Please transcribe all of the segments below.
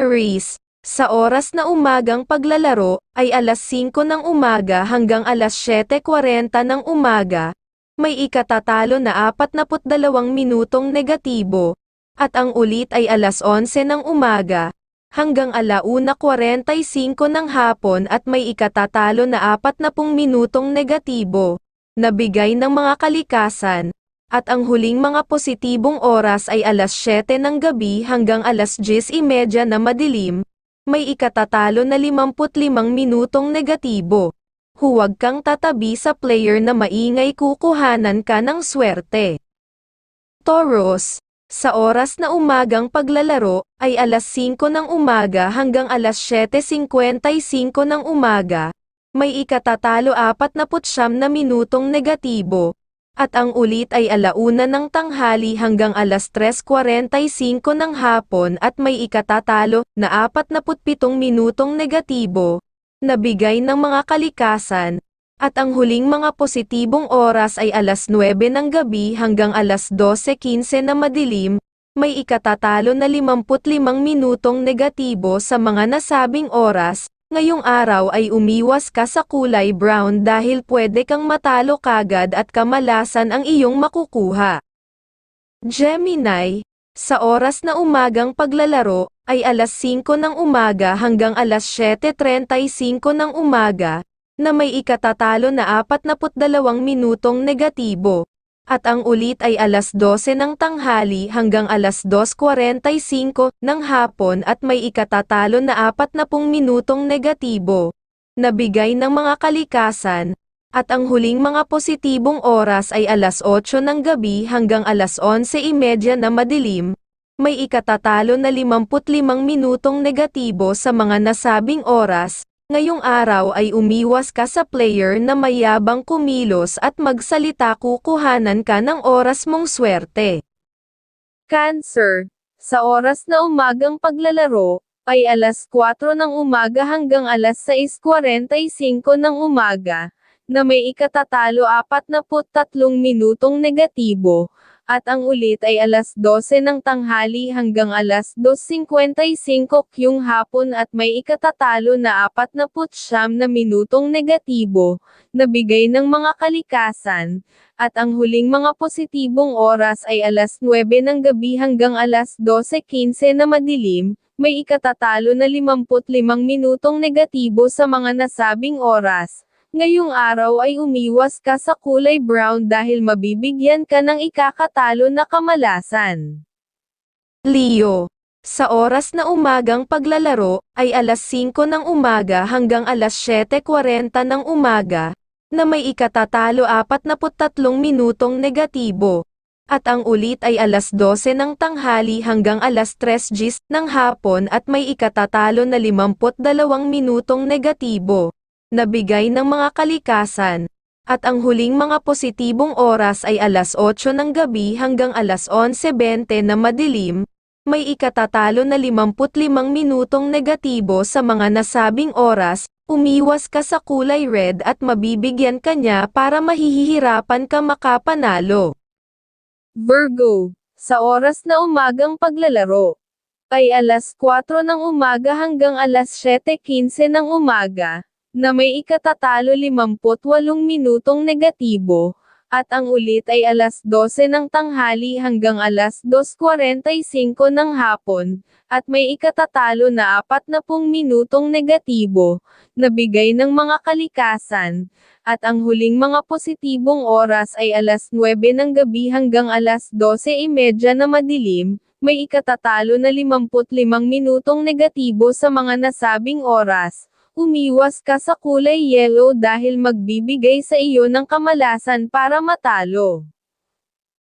Aries, sa oras na umagang paglalaro, ay alas 5 ng umaga hanggang alas 7:40 ng umaga, may ikatatalo na 42 minutong negatibo, at ang ulit ay alas 11 ng umaga, hanggang 1:45 ng hapon at may ikatatalo na 40 minutong negatibo, na bigay ng mga kalikasan, at ang huling mga positibong oras ay alas 7 ng gabi hanggang alas 10:30 na madilim, may ikatatalo na 55 minutong negatibo. Huwag kang tatabi sa player na maingay, kukuhanan ka ng swerte. Taurus, sa oras na umagang paglalaro, ay alas 5 ng umaga hanggang alas 7:55 ng umaga, may ikatatalo 49 na minutong negatibo, at ang ulit ay 1:00 ng tanghali hanggang alas 3:45 ng hapon at may ikatatalo na 47 minutong negatibo, na bigay ng mga kalikasan, at ang huling mga positibong oras ay alas 9 ng gabi hanggang alas 12:15 na madilim, may ikatatalo na 55 minutong negatibo. Sa mga nasabing oras, ngayong araw ay umiwas ka sa kulay brown dahil pwede kang matalo kagad at kamalasan ang iyong makukuha. Gemini, sa oras na umagang paglalaro, ay alas 5 ng umaga hanggang alas 7:35 ng umaga, na may ikatatalo na 42 minutong negatibo, at ang ulit ay alas 12 ng tanghali hanggang alas 2:45 ng hapon at may ikatatalo na 40 minutong negatibo, na bigay ng mga kalikasan, at ang huling mga positibong oras ay alas 8 ng gabi hanggang alas 11:30 na madilim, may ikatatalo na 55 minutong negatibo. Sa mga nasabing oras, ngayong araw ay umiwas ka sa player na mayabang kumilos at magsalita, kukuhanan ka ng oras mong swerte. Cancer, sa oras na umagang paglalaro, ay alas 4 ng umaga hanggang alas 6:45 ng umaga, na may ikatatalo 43 minutong negatibo, at ang ulit ay alas 12 ng tanghali hanggang alas 2:55 yung hapon at may ikatatalo na 49 na minutong negatibo, na bigay ng mga kalikasan, at ang huling mga positibong oras ay alas 9 ng gabi hanggang alas 12:15 na madilim, may ikatatalo na 55 minutong negatibo. Sa mga nasabing oras, ngayong araw ay umiwas ka sa kulay brown dahil mabibigyan ka ng ikakatalo na kamalasan. Leo, sa oras na umagang paglalaro, ay alas 5 ng umaga hanggang alas 7:40 ng umaga, na may ikatatalo 43 minutong negatibo, at ang ulit ay alas 12 ng tanghali hanggang alas 3:00 ng hapon at may ikatatalo na 52 minutong negatibo, na bigay ng mga kalikasan, at ang huling mga positibong oras ay alas 8 ng gabi hanggang alas 11:20 na madilim, may ikatatalo na 55 minutong negatibo. Sa mga nasabing oras, umiwas ka sa kulay red at mabibigyan ka niya para mahihirapan ka makapanalo. Virgo, sa oras na umagang paglalaro, ay alas 4 ng umaga hanggang alas 7:15 ng umaga, na may ikatatalo 58 minutong negatibo, at ang ulit ay alas 12 ng tanghali hanggang alas 2:45 ng hapon, at may ikatatalo na 40 minutong negatibo, na bigay ng mga kalikasan, at ang huling mga positibong oras ay alas 9 ng gabi hanggang alas 12:30 na madilim, may ikatatalo na 55 minutong negatibo. Sa mga nasabing oras, umiwas ka sa kulay yellow dahil magbibigay sa iyo ng kamalasan para matalo.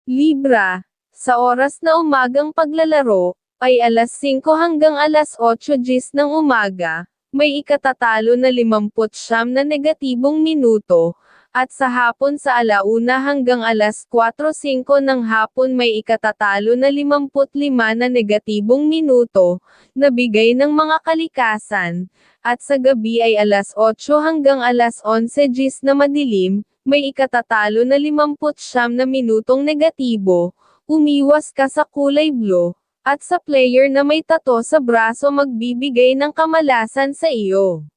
Libra, sa oras na umagang paglalaro, ay alas 5 hanggang alas 8:00 ng umaga, may ikatatalo na 59 na negatibong minuto, at sa hapon sa 1:00 hanggang alas 4:05 ng hapon may ikatatalo na 55 na negatibong minuto, na bigay ng mga kalikasan, at sa gabi ay alas 8 hanggang alas 11:00 na madilim, may ikatatalo na 59 na minutong negatibo, umiwas ka sa kulay blue, At sa player na may tato sa braso magbibigay ng kamalasan sa iyo.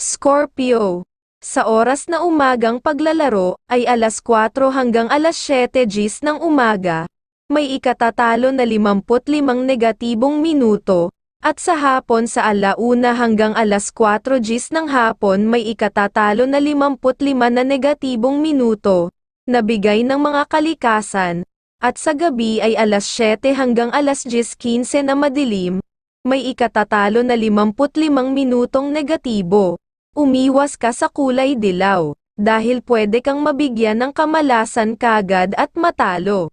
Scorpio. Sa oras na umagang paglalaro, ay alas 4 hanggang alas 7 GS ng umaga. May ikatatalo na 55 negatibong minuto. At sa hapon sa alauna hanggang alas 4 GS ng hapon may ikatatalo na 55 na negatibong minuto. Nabigay ng mga kalikasan. At sa gabi ay alas 7 hanggang alas 10:15 na madilim. May ikatatalo na 55 minutong negatibo. Umiwas ka sa kulay dilaw, dahil pwede kang mabigyan ng kamalasan kagad at matalo.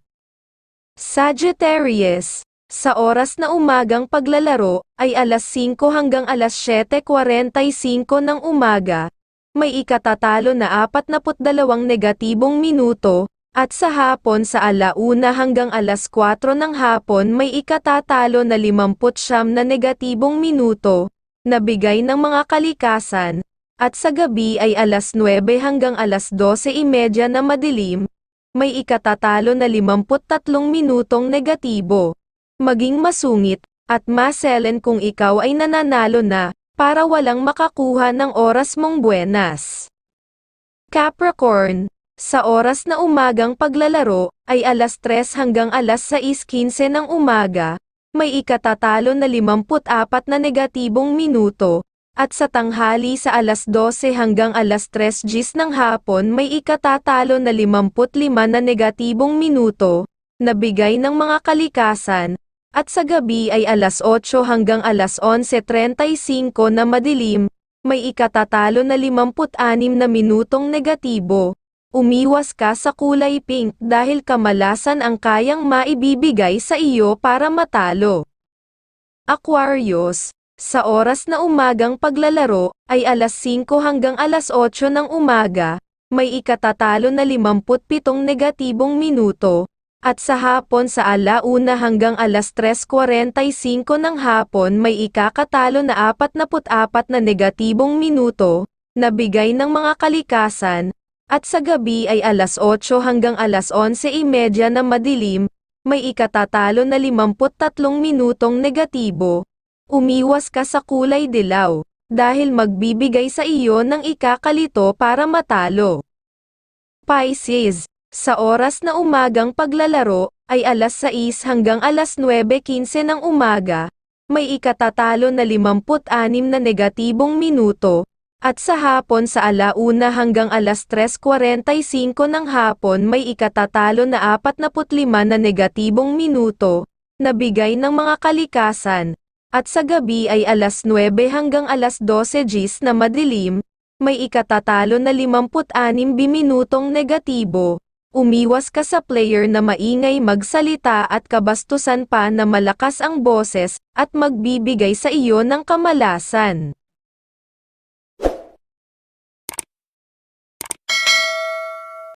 Sagittarius. Sa oras na umagang paglalaro, ay alas 5 hanggang alas 7:45 ng umaga. May ikatatalo na 42 negatibong minuto, at sa hapon sa alauna hanggang alas 4 ng hapon may ikatatalo na 59 na negatibong minuto, nabigay ng mga kalikasan. At sa gabi ay alas 9 hanggang alas 12:30 na madilim, may ikatatalo na 53 minutong negatibo. Maging masungit, at maselen kung ikaw ay nananalo na, para walang makakuha ng oras mong buenas. Capricorn. Sa oras na umagang paglalaro, ay alas 3 hanggang alas 6:15 ng umaga, may ikatatalo na 54 na negatibong minuto. At sa tanghali sa alas 12 hanggang alas 3 GS ng hapon may ikatatalo na 55 na negatibong minuto, nabigay ng mga kalikasan. At sa gabi ay alas 8 hanggang alas 11:35 na madilim, may ikatatalo na 56 na minutong negatibo. Umiwas ka sa kulay pink dahil kamalasan ang kayang maibibigay sa iyo para matalo. Aquarius. Sa oras na umagang paglalaro, ay alas 5 hanggang alas 8 ng umaga, may ikatatalo na 57 negatibong minuto, at sa hapon sa alauna hanggang alas 3:45 ng hapon may ikakatalo na 44 na negatibong minuto, nabigay ng mga kalikasan, at sa gabi ay alas 8 hanggang alas 11:30 na madilim, may ikatatalo na 53 minutong negatibo. Umiwas ka sa kulay dilaw, dahil magbibigay sa iyo ng ikakalito para matalo. Pisces. Sa oras na umagang paglalaro, ay alas 6 hanggang alas 9:15 ng umaga, may ikatatalo na 56 na negatibong minuto, at sa hapon sa alauna hanggang alas 3:45 ng hapon may ikatatalo na 45 na negatibong minuto, nabigay ng mga kalikasan. At sa gabi ay alas 9 hanggang alas 12 GS na madilim, may ikatatalo na 56 minutong negatibo. Umiwas ka sa player na maingay magsalita at kabastusan pa na malakas ang boses, at magbibigay sa iyo ng kamalasan.